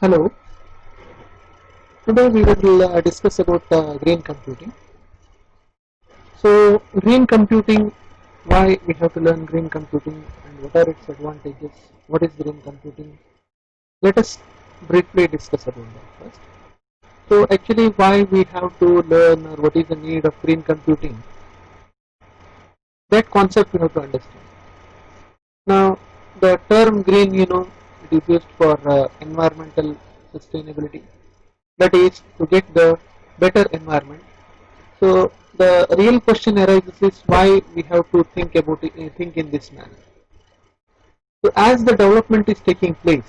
Hello, today we will discuss about green computing. So, green computing, why we have to learn green computing and what are its advantages, what is green computing. Let us briefly discuss about that first. So, actually why we have to learn or what is the need of green computing, that concept we have to understand. Now, the term green, it is used for environmental sustainability. That is to get the better environment. So the real question arises is why we have to think about it, think in this manner. So as the development is taking place,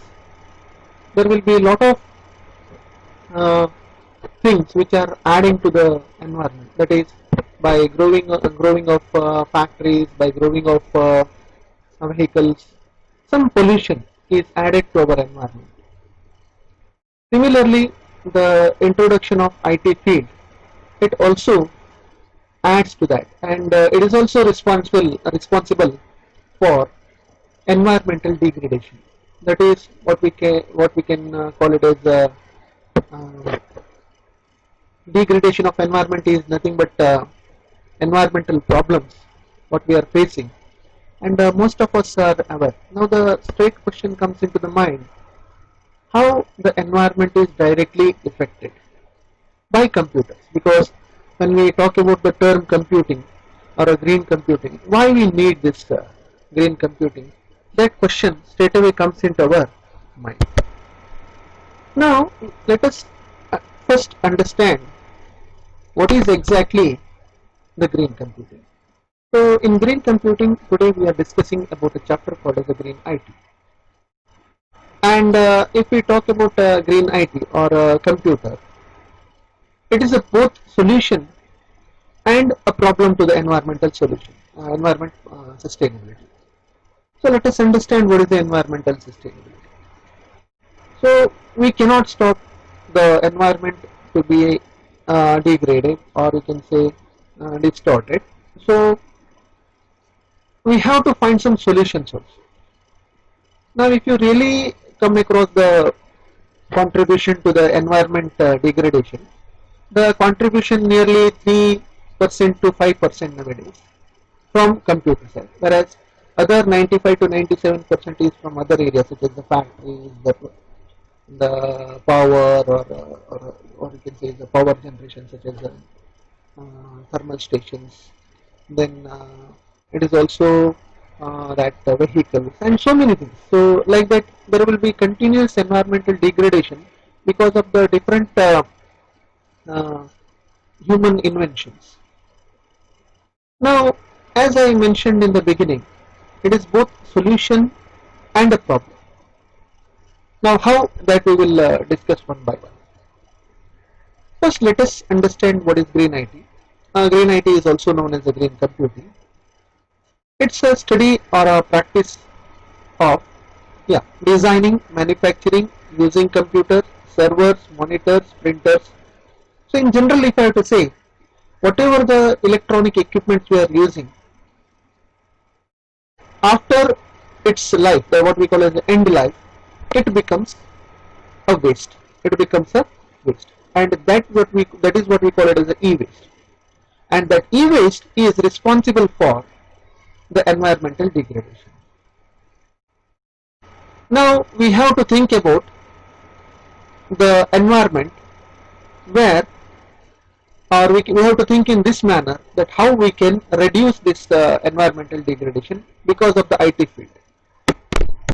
there will be a lot of uh, things which are adding to the environment. That is by growing of factories, by growing of vehicles, some pollution is added to our environment. Similarly, the introduction of IT field, it also adds to that, and it is also responsible for environmental degradation. That is what we can call it as uh, degradation of environment is nothing but environmental problems what we are facing, and most of us are aware. Now the straight question comes into the mind: how the environment is directly affected by computers? Because when we talk about the term computing or a green computing, why we need this green computing, that question straight away comes into our mind. Now let us first understand what is exactly the green computing. So in green computing today we are discussing about a chapter called as the green IT. And if we talk about green IT or computer, it is a both solution and a problem to the environmental solution, environment sustainability. So let us understand what is the environmental sustainability. So we cannot stop the environment to be degraded, or you can say distorted. So we have to find some solutions also. Now if you really come across the contribution to the environment degradation, the contribution nearly 3% to 5% nowadays from computer side, whereas other 95 to 97% is from other areas such as the factories, the power, or you can say the power generation such as the thermal stations. Then it is also that vehicles and so many things. So like that, there will be continuous environmental degradation because of the different uh, human inventions. Now, as I mentioned in the beginning, it is both solution and a problem. Now, how that we will discuss one by one. First, let us understand what is green IT. Green IT is also known as the green computing. It's a study or a practice of designing, manufacturing, using computers, servers, monitors, printers. So in general, if I have to say, whatever the electronic equipment we are using, after its life, what we call as the end life, it becomes a waste. It becomes a waste, and that is what we call it as the e-waste. And that e-waste is responsible for the environmental degradation. Now we have to think about the environment where, or we have to think in this manner, that how we can reduce this environmental degradation because of the IT field.